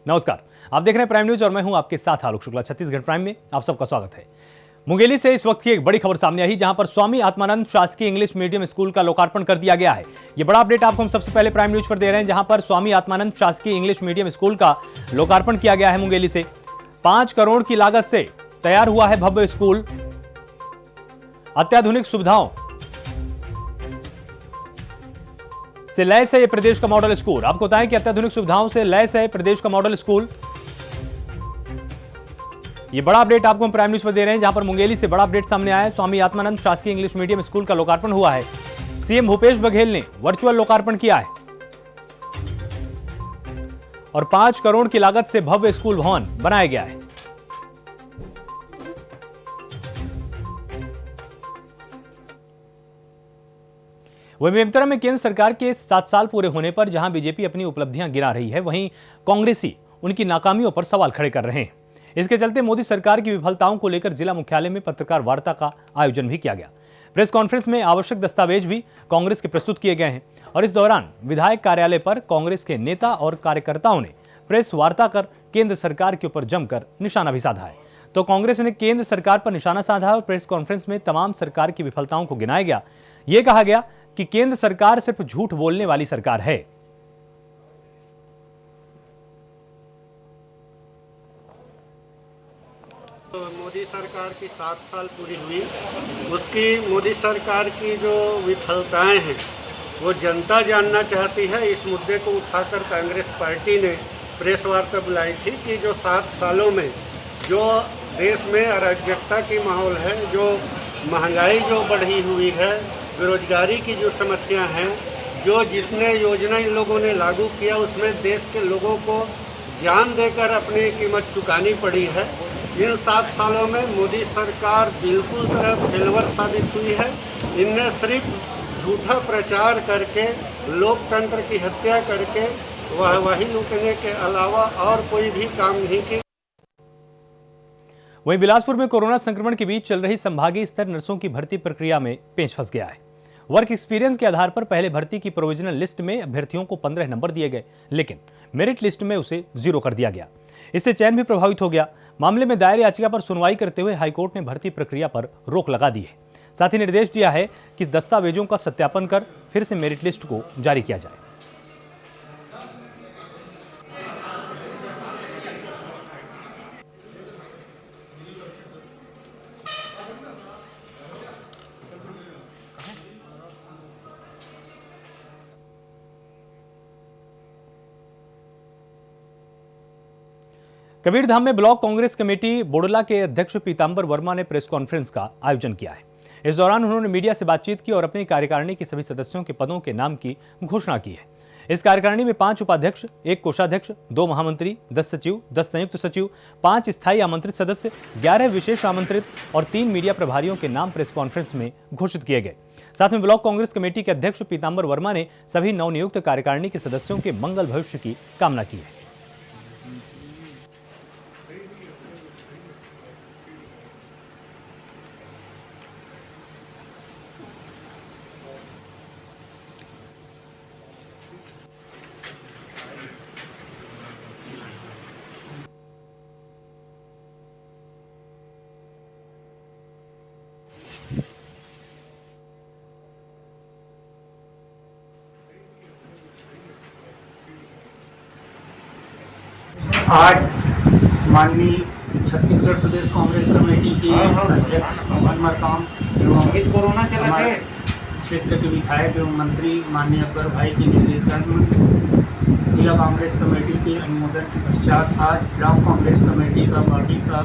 नमस्कार, आप देख रहे हैं प्राइम न्यूज और मैं हूं आपके साथ आलोक शुक्ला। छत्तीसगढ़ प्राइम में आप सबका स्वागत है। मुंगेली से इस वक्त की एक बड़ी खबर सामने आई, जहां पर स्वामी आत्मानंद शासकीय इंग्लिश मीडियम स्कूल का लोकार्पण कर दिया गया है। यह बड़ा अपडेट आपको हम सबसे पहले प्राइम न्यूज पर दे रहे हैं, जहां पर स्वामी आत्मानंद शासकीय इंग्लिश मीडियम स्कूल का लोकार्पण किया गया है। मुंगेली से 5 करोड़ की लागत से तैयार हुआ है भव्य स्कूल। अत्याधुनिक सुविधाओं से लैस है ये प्रदेश का मॉडल स्कूल। आपको बताएं कि अत्याधुनिक सुविधाओं से लैस है प्रदेश का मॉडल स्कूल। ये बड़ा अपडेट आपको हम प्राइम न्यूज पर दे रहे हैं, जहां पर मुंगेली से बड़ा अपडेट सामने आया है। स्वामी आत्मानंद शासकीय इंग्लिश मीडियम स्कूल का लोकार्पण हुआ है। सीएम भूपेश बघेल ने वर्चुअल लोकार्पण किया है और 5 करोड़ की लागत से भव्य स्कूल भवन बनाया गया है। वहीं बेमेतरा में केंद्र सरकार के 7 साल पूरे होने पर जहां बीजेपी अपनी उपलब्धियां गिना रही है, वहीं कांग्रेसी उनकी नाकामियों पर सवाल खड़े कर रहे हैं। इसके चलते मोदी सरकार की विफलताओं को लेकर जिला मुख्यालय में पत्रकार वार्ता का आयोजन भी किया गया। प्रेस कॉन्फ्रेंस में आवश्यक दस्तावेज भी कांग्रेस के प्रस्तुत किए गए हैं और इस दौरान विधायक कार्यालय पर कांग्रेस के नेता और कार्यकर्ताओं ने प्रेस वार्ता कर केंद्र सरकार के ऊपर जमकर निशाना भी साधा है। तो कांग्रेस ने केंद्र सरकार पर निशाना साधा और प्रेस कॉन्फ्रेंस में तमाम सरकार की विफलताओं को गिनाया गया। यह कहा गया कि केंद्र सरकार सिर्फ झूठ बोलने वाली सरकार है। तो मोदी सरकार की 7 साल पूरी हुई, उसकी मोदी सरकार की जो विफलताएं हैं वो जनता जानना चाहती है। इस मुद्दे को उठाकर कांग्रेस पार्टी ने प्रेस वार्ता बुलाई थी कि जो 7 सालों में जो देश में अराजकता की माहौल है, जो महंगाई जो बढ़ी हुई है, बेरोजगारी की जो समस्या है, जो जितने योजना इन लोगों ने लागू किया उसमें देश के लोगों को जान देकर अपनी कीमत चुकानी पड़ी है। इन 7 सालों में मोदी सरकार बिल्कुल तरह फेलवर साबित हुई है। इनने सिर्फ झूठा प्रचार करके, लोकतंत्र की हत्या करके वाहवाही लूटने के अलावा और कोई भी काम नहीं किया। वहीं बिलासपुर में कोरोना संक्रमण के बीच चल रही संभागीय स्तर नर्सों की भर्ती प्रक्रिया में पेंच फंस गया है। वर्क एक्सपीरियंस के आधार पर पहले भर्ती की प्रोविजनल लिस्ट में अभ्यर्थियों को 15 नंबर दिए गए, लेकिन मेरिट लिस्ट में उसे 0 कर दिया गया। इससे चयन भी प्रभावित हो गया। मामले में दायर याचिका पर सुनवाई करते हुए हाईकोर्ट ने भर्ती प्रक्रिया पर रोक लगा दी है। साथ ही निर्देश दिया है कि दस्तावेजों का सत्यापन कर फिर से मेरिट लिस्ट को जारी किया जाए। कबीरधाम में ब्लॉक कांग्रेस कमेटी बोडला के अध्यक्ष पीतांबर वर्मा ने प्रेस कॉन्फ्रेंस का आयोजन किया है। इस दौरान उन्होंने मीडिया से बातचीत की और अपनी कार्यकारिणी के सभी सदस्यों के पदों के नाम की घोषणा की है। इस कार्यकारिणी में 5 उपाध्यक्ष, 1 कोषाध्यक्ष, 2 महामंत्री, 10 सचिव, 10 संयुक्त सचिव, 5 स्थायी आमंत्रित सदस्य, 11 विशेष आमंत्रित और 3 मीडिया प्रभारियों के नाम प्रेस कॉन्फ्रेंस में घोषित किए गए। साथ में ब्लॉक कांग्रेस कमेटी के अध्यक्ष पीतांबर वर्मा ने सभी नवनियुक्त कार्यकारिणी के सदस्यों के मंगल भविष्य की कामना की है। आज माननीय छत्तीसगढ़ प्रदेश कांग्रेस कमेटी के अध्यक्ष मोहन मरकाम एवं कोरोना हमारे क्षेत्र के विधायक एवं मंत्री माननीय अकबर भाई के निर्देशन में जिला कांग्रेस कमेटी के अनुमोदन के पश्चात आज ब्लॉक कांग्रेस कमेटी का पार्टी का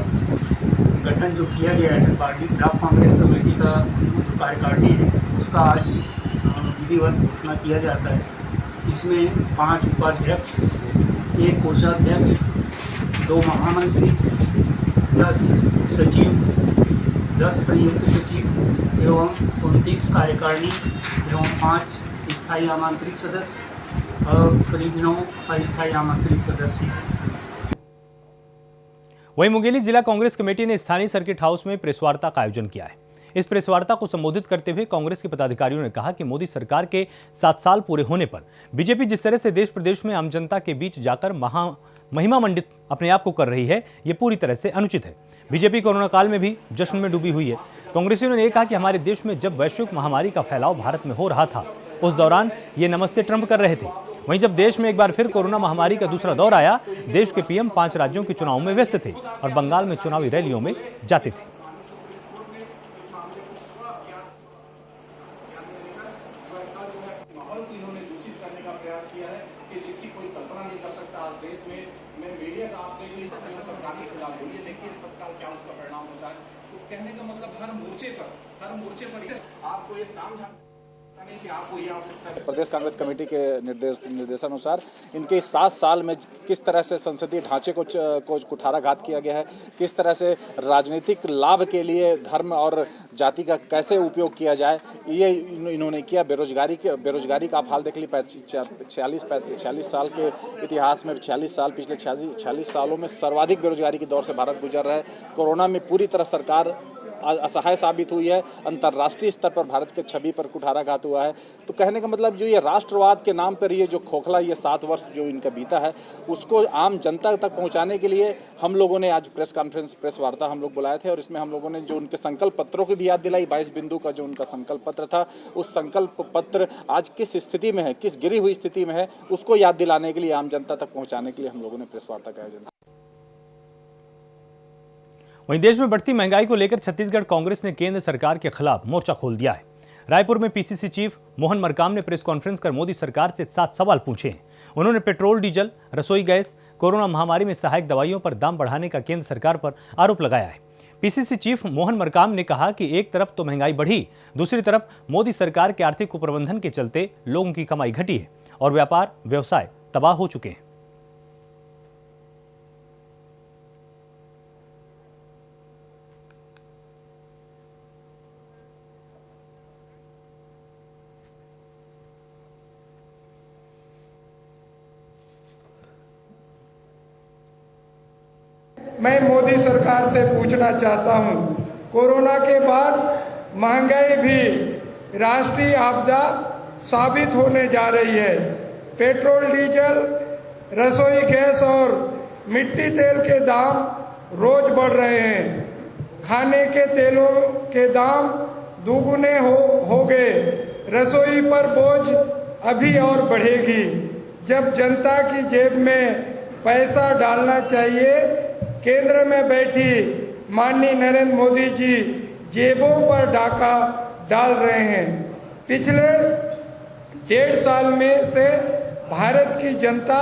गठन जो किया गया है, पार्टी ब्लॉक कांग्रेस कमेटी का जो कार्यकारिणी है उसका आज विधिवत घोषणा किया जाता है। इसमें 5 उपाध्यक्ष, 1 कोषाध्यक्ष, 2 महामंत्री, 10 सचिव, 10 संयुक्त सचिव एवं 29 कार्यकारिणी एवं 5 स्थायी आमंत्रित सदस्य और करीब 9 अस्थायी आमंत्रित सदस्य। वहीं मुंगेली जिला कांग्रेस कमेटी ने स्थानीय सर्किट हाउस में प्रेस वार्ता का आयोजन किया है। इस प्रेस वार्ता को संबोधित करते हुए कांग्रेस के पदाधिकारियों ने कहा कि मोदी सरकार के 7 साल पूरे होने पर बीजेपी जिस तरह से देश प्रदेश में आम जनता के बीच जाकर महिमा मंडित अपने आप को कर रही है, ये पूरी तरह से अनुचित है। बीजेपी कोरोना काल में भी जश्न में डूबी हुई है। कांग्रेसियों ने यह कहा कि हमारे देश में जब वैश्विक महामारी का फैलाव भारत में हो रहा था, उस दौरान ये नमस्ते ट्रंप कर रहे थे। वहीं जब देश में एक बार फिर कोरोना महामारी का दूसरा दौर आया, देश के पीएम 5 राज्यों के चुनाव में व्यस्त थे और बंगाल में चुनावी रैलियों में जाते थे। माहौल को इन्होंने दूषित करने का प्रयास किया है कि जिसकी कोई कल्पना नहीं कर सकता। आज देश में मीडिया का आप देख लीजिए, सरकार के खिलाफ बोलिए, लेकिन तत्काल क्या उसका परिणाम होता है। तो कहने का मतलब हर मोर्चे पर आपको ये काम नहीं कि आपको ये आवश्यकता है। प्रदेश कांग्रेस कमेटी के निर्देशानुसार इनके 7 साल में किस तरह से संसदीय ढांचे को कुठाराघात किया गया है, किस तरह से राजनीतिक लाभ के लिए धर्म और जाति का कैसे उपयोग किया जाए, ये इन्होंने किया। बेरोजगारी का आप हाल देख लीजिए, 46 साल के इतिहास में 46 साल, पिछले 46 सालों में सर्वाधिक बेरोजगारी के दौर से भारत गुजर रहा है। कोरोना में पूरी तरह सरकार असहाय साबित हुई है। अंतर्राष्ट्रीय स्तर पर भारत के छवि पर कुठाराघात हुआ है। तो कहने का मतलब जो ये राष्ट्रवाद के नाम पर ये जो खोखला ये 7 वर्ष जो इनका बीता है, उसको आम जनता तक पहुंचाने के लिए हम लोगों ने आज प्रेस कॉन्फ्रेंस, प्रेस वार्ता हम लोग बुलाए थे और इसमें हम लोगों ने जो उनके संकल्प पत्रों की भी याद दिलाई। 22 बिंदु का जो उनका संकल्प पत्र था, उस संकल्प पत्र आज किस स्थिति में है, किस गिरी हुई स्थिति में है, उसको याद दिलाने के लिए, आम जनता तक पहुँचाने के लिए हम लोगों ने प्रेस वार्ता का आयोजन। वहीं देश में बढ़ती महंगाई को लेकर छत्तीसगढ़ कांग्रेस ने केंद्र सरकार के खिलाफ मोर्चा खोल दिया है। रायपुर में पीसीसी चीफ मोहन मरकाम ने प्रेस कॉन्फ्रेंस कर मोदी सरकार से 7 सवाल पूछे हैं। उन्होंने पेट्रोल, डीजल, रसोई गैस, कोरोना महामारी में सहायक दवाइयों पर दाम बढ़ाने का केंद्र सरकार पर आरोप लगाया है। पीसीसी चीफ मोहन मरकाम ने कहा कि एक तरफ तो महंगाई बढ़ी, दूसरी तरफ मोदी सरकार के आर्थिक कुप्रबंधन के चलते लोगों की कमाई घटी है और व्यापार व्यवसाय तबाह हो चुके हैं। मैं मोदी सरकार से पूछना चाहता हूं, कोरोना के बाद महंगाई भी राष्ट्रीय आपदा साबित होने जा रही है। पेट्रोल, डीजल, रसोई गैस और मिट्टी तेल के दाम रोज बढ़ रहे हैं। खाने के तेलों के दाम दुगुने हो गए। रसोई पर बोझ अभी और बढ़ेगी। जब जनता की जेब में पैसा डालना चाहिए, केंद्र में बैठी माननीय नरेंद्र मोदी जी जेबों पर डाका डाल रहे हैं। पिछले 1.5 साल में से भारत की जनता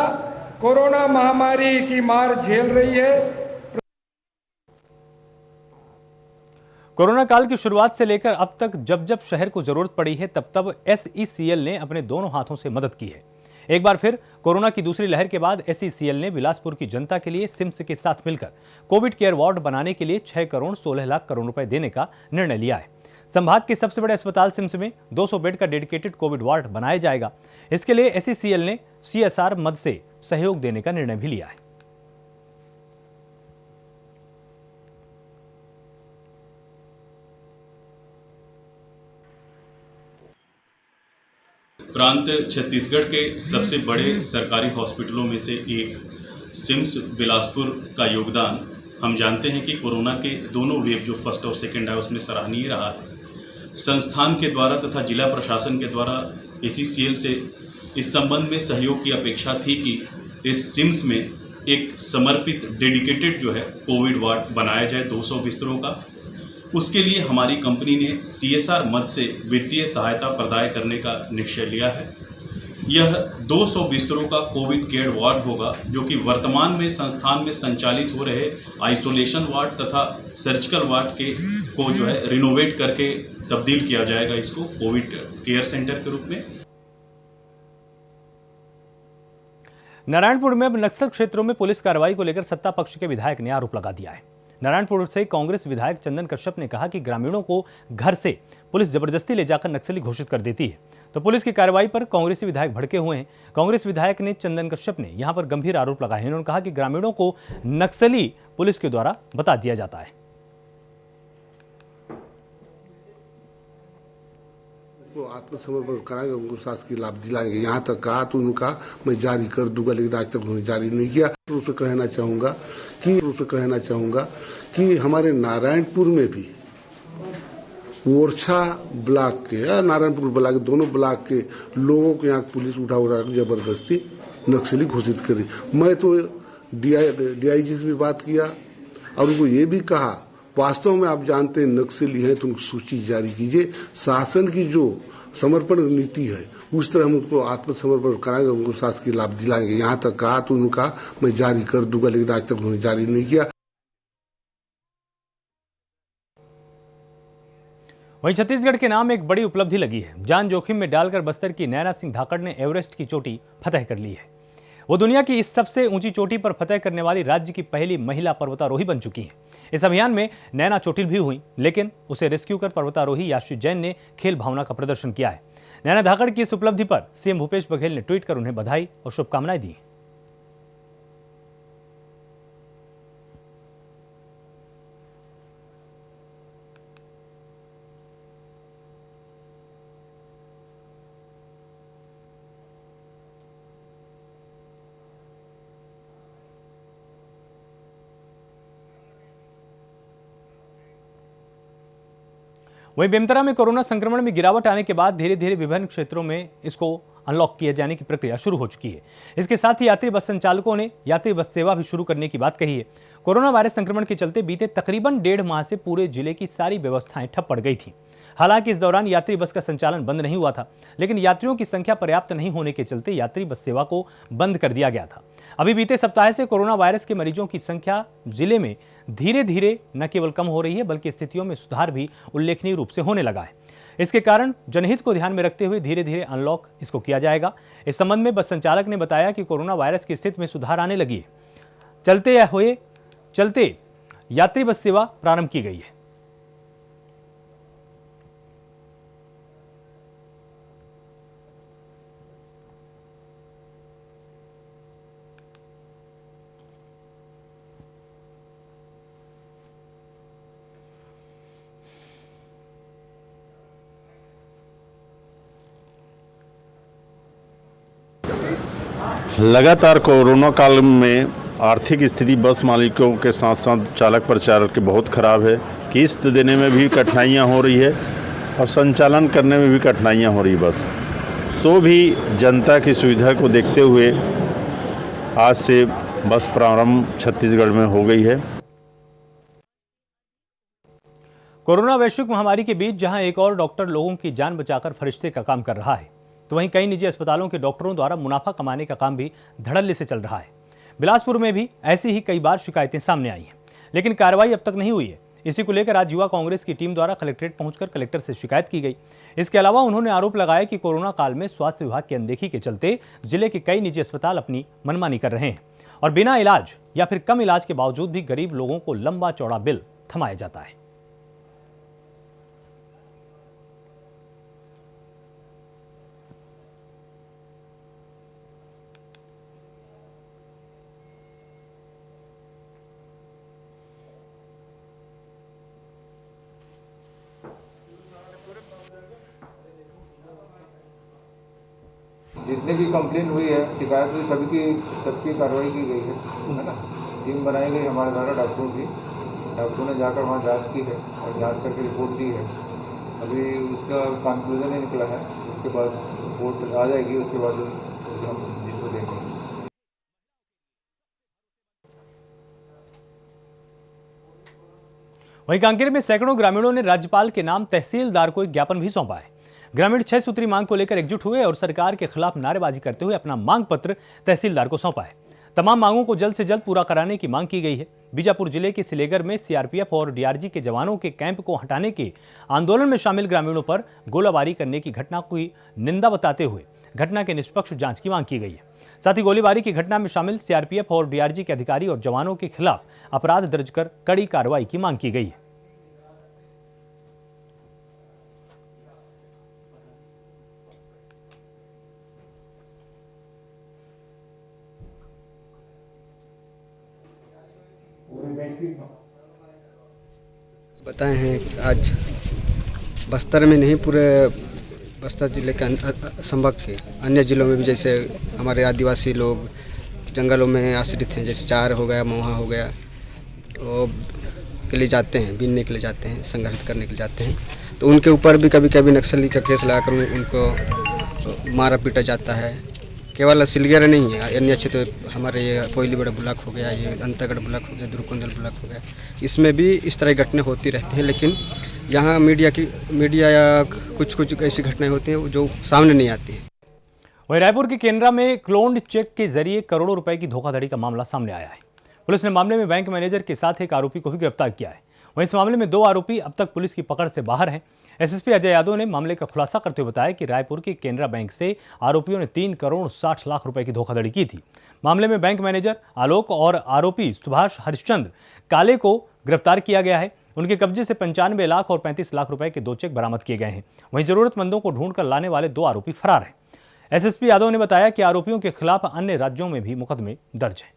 कोरोना महामारी की मार झेल रही है। कोरोना काल की शुरुआत से लेकर अब तक जब जब शहर को जरूरत पड़ी है, तब तब SECL ने अपने दोनों हाथों से मदद की है। एक बार फिर कोरोना की दूसरी लहर के बाद SECL ने बिलासपुर की जनता के लिए सिम्स के साथ मिलकर कोविड केयर वार्ड बनाने के लिए 6 करोड़ 16 लाख करोड़ रुपए देने का निर्णय लिया है। संभाग के सबसे बड़े अस्पताल सिम्स में 200 बेड का डेडिकेटेड कोविड वार्ड बनाया जाएगा। इसके लिए SECL ने CSR मद से सहयोग देने का निर्णय भी लिया है। प्रांत छत्तीसगढ़ के सबसे बड़े सरकारी हॉस्पिटलों में से एक सिम्स बिलासपुर का योगदान हम जानते हैं कि कोरोना के दोनों वेव जो फर्स्ट और सेकंड है उसमें सराहनीय रहा है। संस्थान के द्वारा तथा जिला प्रशासन के द्वारा SECL से इस संबंध में सहयोग की अपेक्षा थी कि इस सिम्स में एक समर्पित डेडिकेटेड जो है कोविड वार्ड बनाया जाए 200 बिस्तरों का। उसके लिए हमारी कंपनी ने CSR मद से वित्तीय सहायता प्रदान करने का निश्चय लिया है। यह 200 बिस्तरों का कोविड केयर वार्ड होगा, जो कि वर्तमान में संस्थान में संचालित हो रहे आइसोलेशन वार्ड तथा सर्जिकल वार्ड के को जो है रिनोवेट करके तब्दील किया जाएगा इसको कोविड केयर सेंटर के रूप में। नारायणपुर में अब नक्सल क्षेत्रों में पुलिस कार्रवाई को लेकर सत्ता पक्ष के विधायक ने आरोप लगा दिया है। नारायणपुर से कांग्रेस विधायक चंदन कश्यप ने कहा कि ग्रामीणों को घर से पुलिस जबरदस्ती ले जाकर नक्सली घोषित कर देती है, तो पुलिस की कार्रवाई पर कांग्रेसी विधायक भड़के हुए हैं। कांग्रेस विधायक ने चंदन कश्यप ने यहां पर गंभीर आरोप लगाए हैं। उन्होंने कहा कि ग्रामीणों को नक्सली पुलिस के द्वारा बता दिया जाता है। उनको आत्मसमर्पण कराएंगे, उनको शासकीय लाभ दिलाएंगे। यहाँ तक कहा तो उन्होंने कहा मैं जारी कर दूंगा, लेकिन आज तक उन्होंने जारी नहीं किया। तो उसे कहना चाहूंगा कि हमारे नारायणपुर में भी ओरछा ब्लॉक के या नारायणपुर ब्लॉक, दोनों ब्लॉक के लोगों को यहाँ पुलिस उठा जबरदस्ती नक्सली घोषित करी। मैं तो डीआईजी से भी बात किया और उनको ये भी कहा, वास्तव में आप जानते हैं नक्सली हैं तो उनको सूची जारी कीजिए। शासन की जो समर्पण नीति है उस तरह हम उनको आत्मसमर्पण कराएंगे, उनको शासकीय लाभ दिलाएंगे। यहाँ तक कहा तो उन्होंने कहा मैं जारी कर दूंगा, लेकिन आज तक उन्होंने जारी नहीं किया। वहीं छत्तीसगढ़ के नाम एक बड़ी उपलब्धि लगी है। जान जोखिम में डालकर बस्तर की नैना सिंह धाकड़ ने एवरेस्ट की चोटी फतह कर ली है। वो दुनिया की इस सबसे ऊंची चोटी पर फतह करने वाली राज्य की पहली महिला पर्वतारोही बन चुकी हैं। इस अभियान में नैना चोटिल भी हुई, लेकिन उसे रेस्क्यू कर पर्वतारोही याशी जैन ने खेल भावना का प्रदर्शन किया है। नैना धाकड़ की इस उपलब्धि पर सीएम भूपेश बघेल ने ट्वीट कर उन्हें बधाई और शुभकामनाएं दी। वहीं बेमेतरा में कोरोना संक्रमण में गिरावट आने के बाद धीरे धीरे विभिन्न क्षेत्रों में इसको अनलॉक किए जाने की प्रक्रिया शुरू हो चुकी है। इसके साथ ही यात्री बस संचालकों ने यात्री बस सेवा भी शुरू करने की बात कही है। कोरोना वायरस संक्रमण के चलते बीते तकरीबन 1.5 माह से पूरे जिले की सारी व्यवस्थाएं ठप पड़ गई थी। हालांकि इस दौरान यात्री बस का संचालन बंद नहीं हुआ था, लेकिन यात्रियों की संख्या पर्याप्त नहीं होने के चलते यात्री बस सेवा को बंद कर दिया गया था। अभी बीते सप्ताह से कोरोना वायरस के मरीजों की संख्या जिले में धीरे धीरे न केवल कम हो रही है, बल्कि स्थितियों में सुधार भी उल्लेखनीय रूप से होने लगा है। इसके कारण जनहित को ध्यान में रखते हुए धीरे धीरे अनलॉक इसको किया जाएगा। इस संबंध में बस संचालक ने बताया कि कोरोना वायरस की स्थिति में सुधार आने लगी है, चलते यात्री बस सेवा प्रारंभ की गई है। लगातार कोरोना काल में आर्थिक स्थिति बस मालिकों के साथ साथ चालक परिचालक की बहुत खराब है। किस्त देने में भी कठिनाइयां हो रही है और संचालन करने में भी कठिनाइयां हो रही है। बस तो भी जनता की सुविधा को देखते हुए आज से बस प्रारंभ छत्तीसगढ़ में हो गई है। कोरोना वैश्विक महामारी के बीच जहां एक और डॉक्टर लोगों की जान बचाकर फरिश्ते का काम कर रहा है, तो वहीं कई निजी अस्पतालों के डॉक्टरों द्वारा मुनाफा कमाने का काम भी धड़ल्ले से चल रहा है। बिलासपुर में भी ऐसी ही कई बार शिकायतें सामने आई हैं, लेकिन कार्रवाई अब तक नहीं हुई है। इसी को लेकर आज युवा कांग्रेस की टीम द्वारा कलेक्ट्रेट पहुंचकर कलेक्टर से शिकायत की गई। इसके अलावा उन्होंने आरोप लगाया कि कोरोना काल में स्वास्थ्य विभाग की अनदेखी के चलते जिले के कई निजी अस्पताल अपनी मनमानी कर रहे हैं और बिना इलाज या फिर कम इलाज के बावजूद भी गरीब लोगों को लंबा चौड़ा बिल थमाया जाता है। जितने की कंप्लेन हुई है, शिकायत हुई, सबकी कार्रवाई की गई है ना। टीम बनाई गई हमारे द्वारा डॉक्टरों की। डॉक्टरों ने जाकर वहाँ जांच की है और जांच करके रिपोर्ट दी है। अभी उसका कंक्लूजन नहीं निकला है, उसके बाद रिपोर्ट आ जाएगी, उसके बाद हम जिसको देंगे। वहीं कांकेर में सैकड़ों ग्रामीणों ने राज्यपाल के नाम तहसीलदार को एक ज्ञापन भी सौंपा है। ग्रामीण 6 सूत्री मांग को लेकर एकजुट हुए और सरकार के खिलाफ नारेबाजी करते हुए अपना मांग पत्र तहसीलदार को सौंपा है। तमाम मांगों को जल्द से जल्द पूरा कराने की मांग की गई है। बीजापुर जिले के सिलेगर में सीआरपीएफ और डीआरजी के जवानों के कैंप को हटाने के आंदोलन में शामिल ग्रामीणों पर गोलाबारी करने की घटना की निंदा बताते हुए घटना के निष्पक्ष जांच की मांग की गई है। साथ ही गोलीबारी की घटना में शामिल सीआरपीएफ और डीआरजी के अधिकारी और जवानों के खिलाफ अपराध दर्ज कर कड़ी कार्रवाई की मांग की गई है। बताए हैं आज बस्तर में नहीं पूरे बस्तर जिले के संभव के अन्य जिलों में भी जैसे हमारे आदिवासी लोग जंगलों में आश्रित हैं, जैसे चार हो गया, मोहा हो गया, तो के लिए जाते हैं, बीनने के लिए जाते हैं, संघर्ष करने के लिए जाते हैं, तो उनके ऊपर भी कभी कभी नक्सली का केस लगाकर उनको मारा पीटा जाता है। केवल सिलगेरा नहीं है, अन्य क्षेत्र हमारे ये कोयलीबड़ा ब्लॉक हो गया, ये अंतागढ़ ब्लॉक हो गया, दुर्कुंदल ब्लॉक हो गया, इसमें भी इस तरह की घटनाएं होती रहती हैं। लेकिन यहाँ मीडिया या कुछ ऐसी घटनाएं होती हैं जो सामने नहीं आती हैं। वहीं रायपुर के केनरा में क्लोन्ड चेक के जरिए करोड़ों रुपए की धोखाधड़ी का मामला सामने आया है। पुलिस ने मामले में बैंक मैनेजर के साथ एक आरोपी को भी गिरफ्तार किया है। वहीं इस मामले में 2 आरोपी अब तक पुलिस की पकड़ से बाहर हैं। एसएसपी अजय यादव ने मामले का खुलासा करते हुए बताया कि रायपुर के केनरा बैंक से आरोपियों ने 3 करोड़ 60 लाख रुपए की धोखाधड़ी की थी। मामले में बैंक मैनेजर आलोक और आरोपी सुभाष हरिश्चंद्र काले को गिरफ्तार किया गया है। उनके कब्जे से 95 लाख और 35 लाख रुपए के 2 चेक बरामद किए गए हैं। वहीं जरूरतमंदों को ढूंढकर लाने वाले 2 आरोपी फरार हैं। एसएसपी यादव ने बताया कि आरोपियों के खिलाफ अन्य राज्यों में भी मुकदमे दर्ज हैं।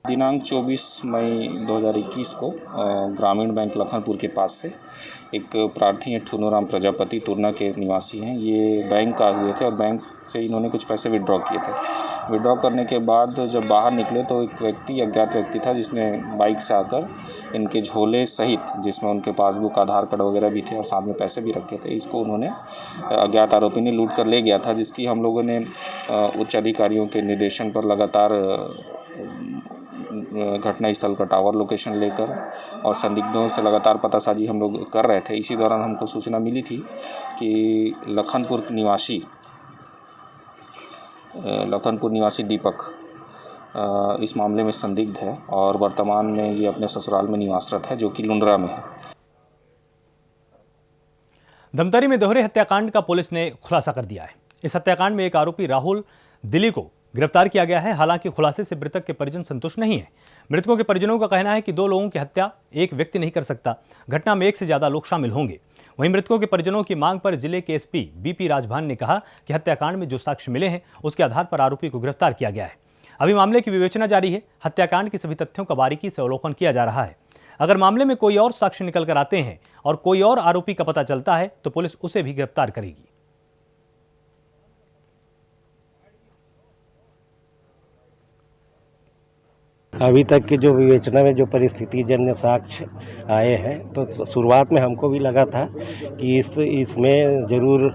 दिनांक 24 मई 2021 को ग्रामीण बैंक लखनपुर के पास से एक प्रार्थी हैं ठुनूराम प्रजापति तुरना के निवासी हैं। ये बैंक आए हुए थे और बैंक से इन्होंने कुछ पैसे विड्रॉ किए थे। विड्रॉ करने के बाद जब बाहर निकले तो एक व्यक्ति, अज्ञात व्यक्ति था, जिसने बाइक से आकर इनके झोले सहित, जिसमें उनके पासबुक, आधार कार्ड वगैरह भी थे और साथ में पैसे भी रखे थे, इसको उन्होंने अज्ञात आरोपी ने लूट कर ले गया था, जिसकी हम लोगों ने उच्च अधिकारियों के निर्देशन पर लगातार घटना स्थल का टावर लोकेशन लेकर और संदिग्धों से लगातार पतासाजी हम लोग कर रहे थे। इसी दौरान हमको सूचना मिली थी कि लखनपुर निवासी दीपक इस मामले में संदिग्ध है और वर्तमान में ये अपने ससुराल में निवासरत है, जो कि लुंड्रा में है। धमतरी में दोहरे हत्याकांड का पुलिस ने खुलासा कर दिया है। इस हत्याकांड में एक आरोपी राहुल दिल्ली को गिरफ्तार किया गया है। हालांकि खुलासे से मृतक के परिजन संतुष्ट नहीं है। मृतकों के परिजनों का कहना है कि 2 लोगों की हत्या एक व्यक्ति नहीं कर सकता, घटना में 1 से ज्यादा लोग शामिल होंगे। वहीं मृतकों के परिजनों की मांग पर जिले के एसपी बीपी राजभान ने कहा कि हत्याकांड में जो साक्ष्य मिले हैं उसके आधार पर आरोपी को गिरफ्तार किया गया है। अभी मामले की विवेचना जारी है। हत्याकांड के सभी तथ्यों का बारीकी से अवलोकन किया जा रहा है। अगर मामले में कोई और साक्ष्य निकल कर आते हैं और कोई और आरोपी का पता चलता है तो पुलिस उसे भी गिरफ्तार करेगी। अभी तक की जो विवेचना में जो परिस्थिति जन्य साक्ष्य आए हैं, तो शुरुआत में हमको भी लगा था कि इसमें ज़रूर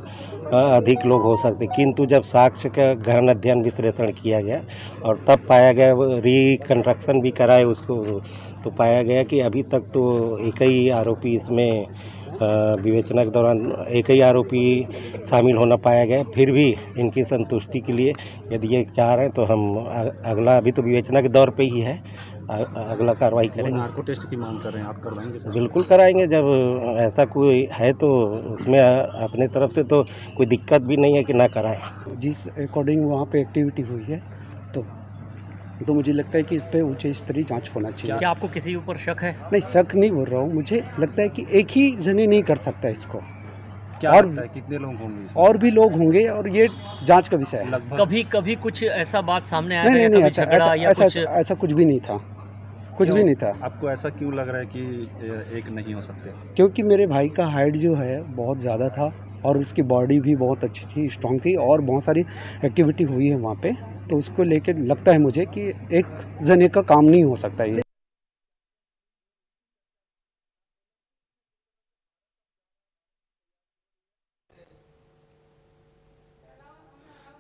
अधिक लोग हो सकते, किंतु जब साक्ष्य का गहन अध्ययन विश्लेषण किया गया और तब पाया गया, रिकन्स्ट्रक्शन भी कराए उसको, तो पाया गया कि अभी तक तो एक ही आरोपी इसमें विवेचना के दौरान एक ही आरोपी शामिल होना पाया गया। फिर भी इनकी संतुष्टि के लिए यदि ये चाह रहे हैं तो हम अगला, अभी तो विवेचना के दौर पे ही है, अगला कार्रवाई करेंगे। नार्को टेस्ट की मांग कर रहे हैं, आप करवाएंगे? बिल्कुल कराएंगे। जब ऐसा कोई है तो उसमें अपने तरफ से तो कोई दिक्कत भी नहीं है कि ना कराएं। जिस अकॉर्डिंग वहाँ पे एक्टिविटी हुई है तो मुझे लगता है कि इस पे उच्च स्तरीय जांच होना चाहिए। क्या आपको किसी ऊपर शक है? नहीं, शक नहीं बोल रहा हूँ, मुझे लगता है कि एक ही जने नहीं कर सकता इसको। क्या और लगता है कितने लोग होंगे? और भी लोग होंगे और ये जांच का विषय है। कभी कुछ ऐसा बात सामने आया? नहीं, ऐसा कुछ भी नहीं था, कुछ भी नहीं था। आपको ऐसा क्यों लग रहा है कि एक नहीं हो सकते? क्योंकि मेरे भाई का हाइट जो है बहुत ज़्यादा था और उसकी बॉडी भी बहुत अच्छी थी, स्ट्रांग थी और बहुत सारी एक्टिविटी हुई है वहाँ पे, तो उसको लेकर लगता है मुझे कि एक जने का काम नहीं हो सकता ये।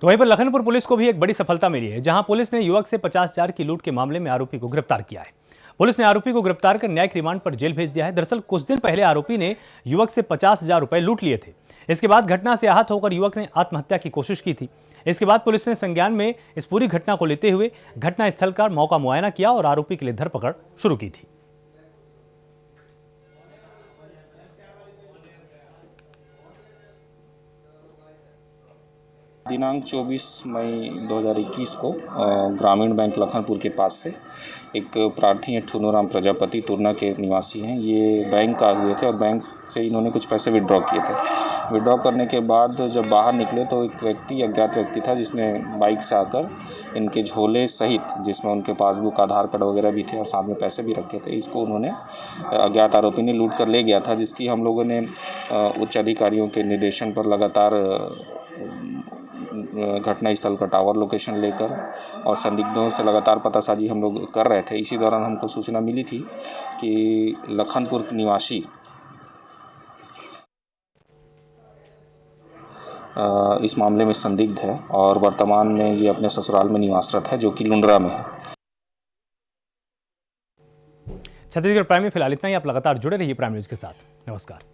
तो वहीं पर लखनपुर पुलिस को भी एक बड़ी सफलता मिली है, जहां पुलिस ने युवक से 50,000 की लूट के मामले में आरोपी को गिरफ्तार किया है। पुलिस ने आरोपी को गिरफ्तार कर न्यायिक रिमांड पर जेल भेज दिया है। दरअसल कुछ दिन पहले आरोपी ने युवक से 50,000 रुपए लूट लिए थे। इसके बाद घटना से आहत होकर युवक ने आत्महत्या की कोशिश की थी। इसके बाद पुलिस ने संज्ञान में इस पूरी घटना को लेते हुए घटना स्थल का मौका मुआयना किया और आरोपी के लिए धरपकड़ शुरू की थी। दिनांक 24 मई 2021 को ग्रामीण बैंक लखनपुर के पास से एक प्रार्थी हैं ठुनूराम प्रजापति तुरना के निवासी हैं। ये बैंक आए हुए थे और बैंक से इन्होंने कुछ पैसे विड्रॉ किए थे। विड्रॉ करने के बाद जब बाहर निकले तो एक व्यक्ति, अज्ञात व्यक्ति था, जिसने बाइक से आकर इनके झोले सहित, जिसमें उनके पासबुक, आधार कार्ड वगैरह भी थे और साथ में पैसे भी रखे थे, इसको उन्होंने अज्ञात आरोपी ने लूट कर ले गया था, जिसकी हम लोगों ने उच्च अधिकारियों के निर्देशन पर लगातार घटनास्थल का टावर लोकेशन लेकर और संदिग्धों से लगातार पतासाजी हम लोग कर रहे थे। इसी दौरान हमको सूचना मिली थी कि लखनपुर निवासी इस मामले में संदिग्ध है और वर्तमान में ये अपने ससुराल में निवासरत है, जो कि लुंड्रा में है। छत्तीसगढ़ प्राइम में फिलहाल इतना ही। आप लगातार जुड़े रहिए प्राइम न्यूज़ के साथ। नमस्कार।